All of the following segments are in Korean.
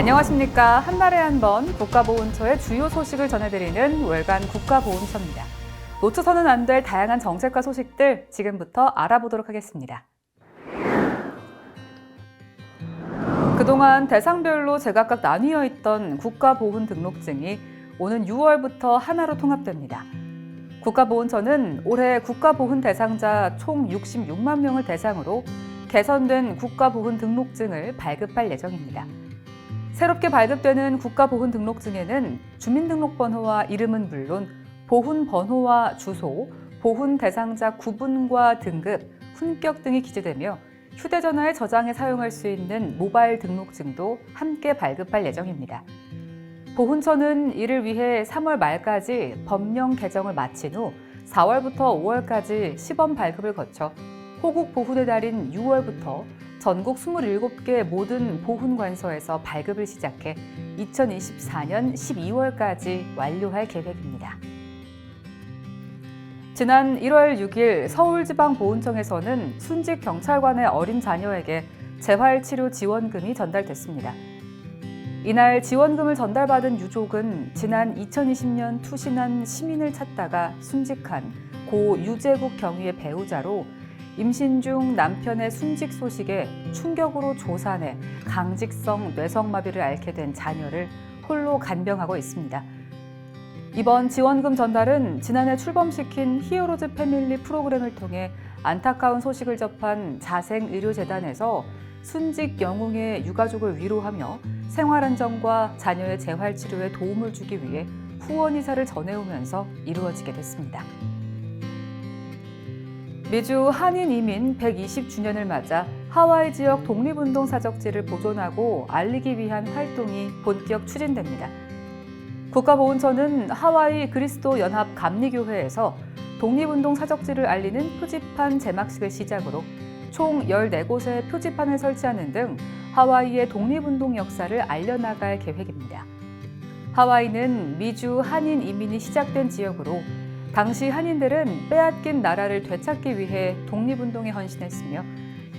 안녕하십니까. 한달에 한 번 국가보훈처의 주요 소식을 전해드리는 월간 국가보훈처입니다. 놓쳐서는 안 될 다양한 정책과 소식들 지금부터 알아보도록 하겠습니다. 그동안 대상별로 제각각 나뉘어 있던 국가보훈 등록증이 오는 6월부터 하나로 통합됩니다. 국가보훈처는 올해 국가보훈 대상자 총 66만 명을 대상으로 개선된 국가보훈 등록증을 발급할 예정입니다. 새롭게 발급되는 국가보훈 등록증에는 주민등록번호와 이름은 물론 보훈 번호와 주소, 보훈 대상자 구분과 등급, 훈격 등이 기재되며 휴대전화에 저장해 사용할 수 있는 모바일 등록증도 함께 발급할 예정입니다. 보훈처는 이를 위해 3월 말까지 법령 개정을 마친 후 4월부터 5월까지 시범 발급을 거쳐 호국 보훈의 달인 6월부터 전국 27개 모든 보훈관서에서 발급을 시작해 2024년 12월까지 완료할 계획입니다. 지난 1월 6일 서울지방보훈청에서는 순직 경찰관의 어린 자녀에게 재활치료 지원금이 전달됐습니다. 이날 지원금을 전달받은 유족은 지난 2020년 투신한 시민을 찾다가 순직한 고 유재국 경위의 배우자로 임신 중 남편의 순직 소식에 충격으로 조산해 강직성 뇌성마비를 앓게 된 자녀를 홀로 간병하고 있습니다. 이번 지원금 전달은 지난해 출범시킨 히어로즈 패밀리 프로그램을 통해 안타까운 소식을 접한 자생의료재단에서 순직 영웅의 유가족을 위로하며 생활안정과 자녀의 재활치료에 도움을 주기 위해 후원 이사를 전해오면서 이루어지게 됐습니다. 미주 한인 이민 120주년을 맞아 하와이 지역 독립운동 사적지를 보존하고 알리기 위한 활동이 본격 추진됩니다. 국가보훈처는 하와이 그리스도 연합 감리교회에서 독립운동 사적지를 알리는 표지판 제막식을 시작으로 총 14곳의 표지판을 설치하는 등 하와이의 독립운동 역사를 알려나갈 계획입니다. 하와이는 미주 한인 이민이 시작된 지역으로 당시 한인들은 빼앗긴 나라를 되찾기 위해 독립운동에 헌신했으며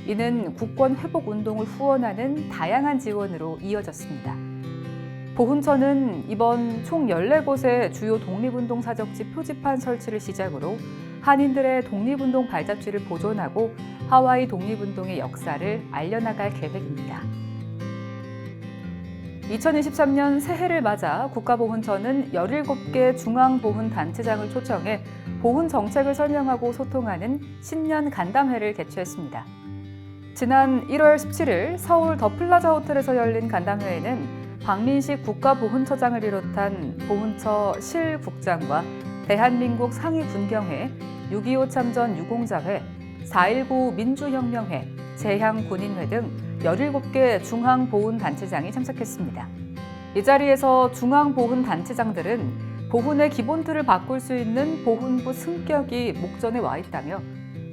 이는 국권 회복 운동을 후원하는 다양한 지원으로 이어졌습니다. 보훈처는 이번 총 14곳의 주요 독립운동 사적지 표지판 설치를 시작으로 한인들의 독립운동 발자취를 보존하고 하와이 독립운동의 역사를 알려나갈 계획입니다. 2023년 새해를 맞아 국가보훈처는 17개 중앙보훈단체장을 초청해 보훈 정책을 설명하고 소통하는 신년 간담회를 개최했습니다. 지난 1월 17일 서울 더 플라자 호텔에서 열린 간담회에는 박민식 국가보훈처장을 비롯한 보훈처 실국장과 대한민국 상위군경회, 6.25 참전 유공자회, 4.19 민주혁명회, 재향군인회 등 17개 중앙보훈단체장이 참석했습니다. 이 자리에서 중앙보훈단체장들은 보훈의 기본 틀을 바꿀 수 있는 보훈부 승격이 목전에 와 있다며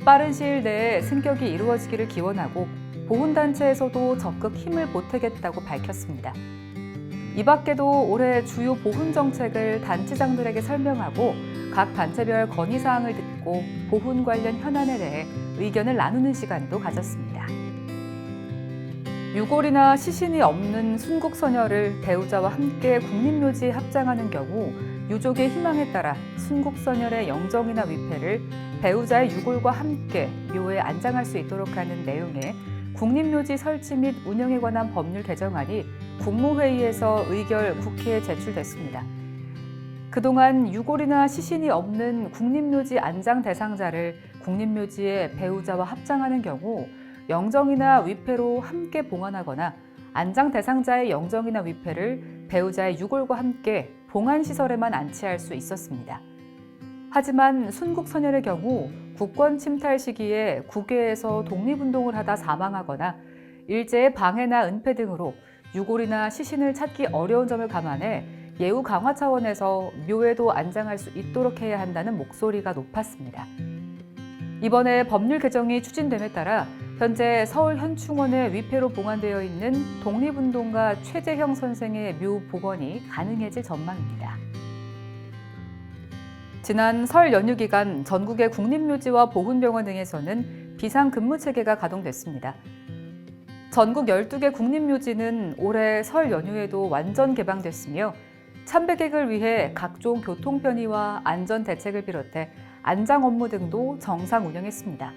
빠른 시일 내에 승격이 이루어지기를 기원하고 보훈단체에서도 적극 힘을 보태겠다고 밝혔습니다. 이 밖에도 올해 주요 보훈 정책을 단체장들에게 설명하고 각 단체별 건의사항을 듣고 보훈 관련 현안에 대해 의견을 나누는 시간도 가졌습니다. 유골이나 시신이 없는 순국선열을 배우자와 함께 국립묘지에 합장하는 경우 유족의 희망에 따라 순국선열의 영정이나 위패를 배우자의 유골과 함께 묘에 안장할 수 있도록 하는 내용의 국립묘지 설치 및 운영에 관한 법률 개정안이 국무회의에서 의결 국회에 제출됐습니다. 그동안 유골이나 시신이 없는 국립묘지 안장 대상자를 국립묘지에 배우자와 합장하는 경우 영정이나 위패로 함께 봉안하거나 안장 대상자의 영정이나 위패를 배우자의 유골과 함께 봉안시설에만 안치할 수 있었습니다. 하지만 순국선열의 경우 국권 침탈 시기에 국외에서 독립운동을 하다 사망하거나 일제의 방해나 은폐 등으로 유골이나 시신을 찾기 어려운 점을 감안해 예우 강화 차원에서 묘에도 안장할 수 있도록 해야 한다는 목소리가 높았습니다. 이번에 법률 개정이 추진됨에 따라 현재 서울 현충원에 위패로 봉안되어 있는 독립운동가 최재형 선생의 묘 복원이 가능해질 전망입니다. 지난 설 연휴 기간 전국의 국립묘지와 보훈병원 등에서는 비상근무 체계가 가동됐습니다. 전국 12개 국립묘지는 올해 설 연휴에도 완전 개방됐으며 참배객을 위해 각종 교통 편의와 안전 대책을 비롯해 안장 업무 등도 정상 운영했습니다.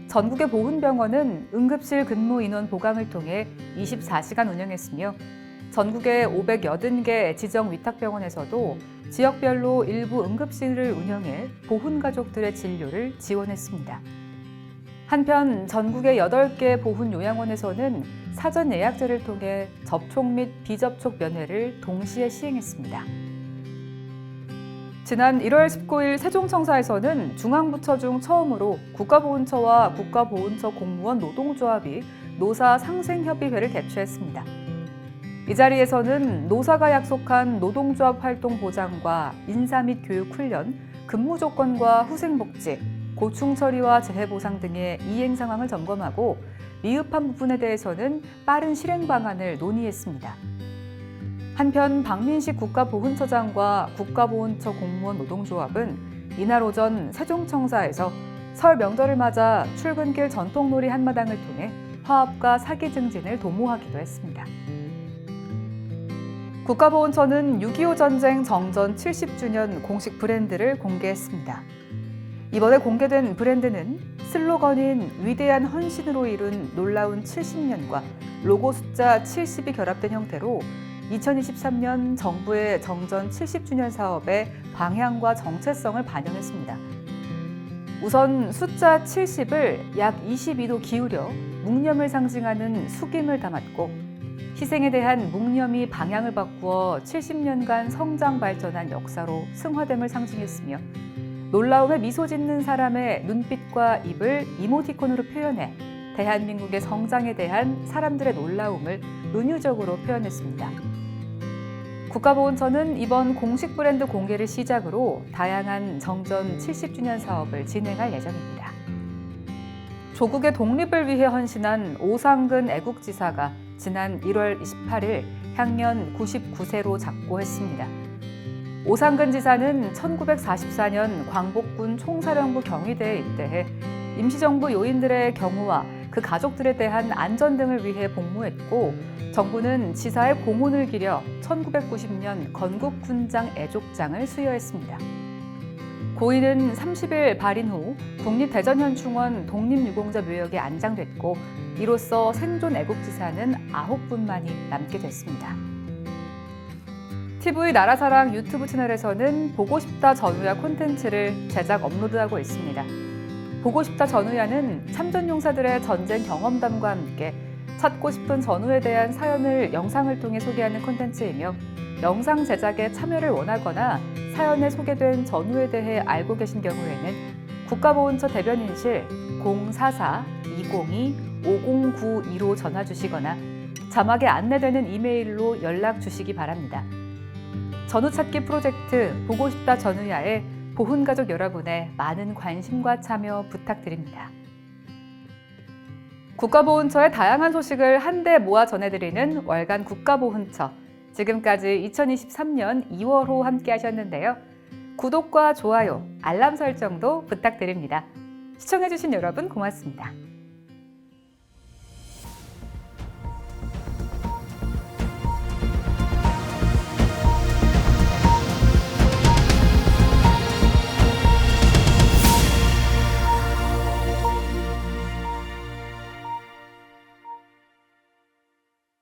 전국의 보훈병원은 응급실 근무 인원 보강을 통해 24시간 운영했으며 전국의 580개 지정 위탁병원에서도 지역별로 일부 응급실을 운영해 보훈가족들의 진료를 지원했습니다. 한편 전국의 8개 보훈요양원에서는 사전 예약제를 통해 접촉 및 비접촉 면회를 동시에 시행했습니다. 지난 1월 19일 세종청사에서는 중앙부처 중 처음으로 국가보훈처와 국가보훈처 공무원 노동조합이 노사 상생협의회를 개최했습니다. 이 자리에서는 노사가 약속한 노동조합 활동 보장과 인사 및 교육 훈련, 근무 조건과 후생복지, 고충 처리와 재해 보상 등의 이행 상황을 점검하고 미흡한 부분에 대해서는 빠른 실행 방안을 논의했습니다. 한편 박민식 국가보훈처장과 국가보훈처 공무원 노동조합은 이날 오전 세종청사에서 설 명절을 맞아 출근길 전통놀이 한마당을 통해 화합과 사기 증진을 도모하기도 했습니다. 국가보훈처는 6.25 전쟁 정전 70주년 공식 브랜드를 공개했습니다. 이번에 공개된 브랜드는 슬로건인 위대한 헌신으로 이룬 놀라운 70년과 로고 숫자 70이 결합된 형태로 2023년 정부의 정전 70주년 사업의 방향과 정체성을 반영했습니다. 우선 숫자 70을 약 22도 기울여 묵념을 상징하는 숙임을 담았고 희생에 대한 묵념이 방향을 바꾸어 70년간 성장 발전한 역사로 승화됨을 상징했으며 놀라움에 미소 짓는 사람의 눈빛과 입을 이모티콘으로 표현해 대한민국의 성장에 대한 사람들의 놀라움을 은유적으로 표현했습니다. 국가보훈처는 이번 공식 브랜드 공개를 시작으로 다양한 정전 70주년 사업을 진행할 예정입니다. 조국의 독립을 위해 헌신한 오상근 애국지사가 지난 1월 28일 향년 99세로 작고했습니다. 오상근 지사는 1944년 광복군 총사령부 경위대에 입대해 임시정부 요인들의 경우와 그 가족들에 대한 안전 등을 위해 복무했고 정부는 지사의 공훈을 기려 1990년 건국훈장 애족장을 수여했습니다. 고인은 30일 발인 후 국립대전현충원 독립유공자 묘역에 안장됐고 이로써 생존 애국지사는 9분만이 남게 됐습니다. TV 나라사랑 유튜브 채널에서는 보고 싶다 전우야 콘텐츠를 제작 업로드하고 있습니다. 보고 싶다 전우야는 참전용사들의 전쟁 경험담과 함께 찾고 싶은 전우에 대한 사연을 영상을 통해 소개하는 콘텐츠이며 영상 제작에 참여를 원하거나 사연에 소개된 전우에 대해 알고 계신 경우에는 국가보훈처 대변인실 044-202-5092로 전화 주시거나 자막에 안내되는 이메일로 연락 주시기 바랍니다. 전우찾기 프로젝트 보고 싶다 전우야에 보훈가족 여러분의 많은 관심과 참여 부탁드립니다. 국가보훈처의 다양한 소식을 한데 모아 전해드리는 월간 국가보훈처. 지금까지 2023년 2월호 함께 하셨는데요. 구독과 좋아요, 알람 설정도 부탁드립니다. 시청해주신 여러분 고맙습니다.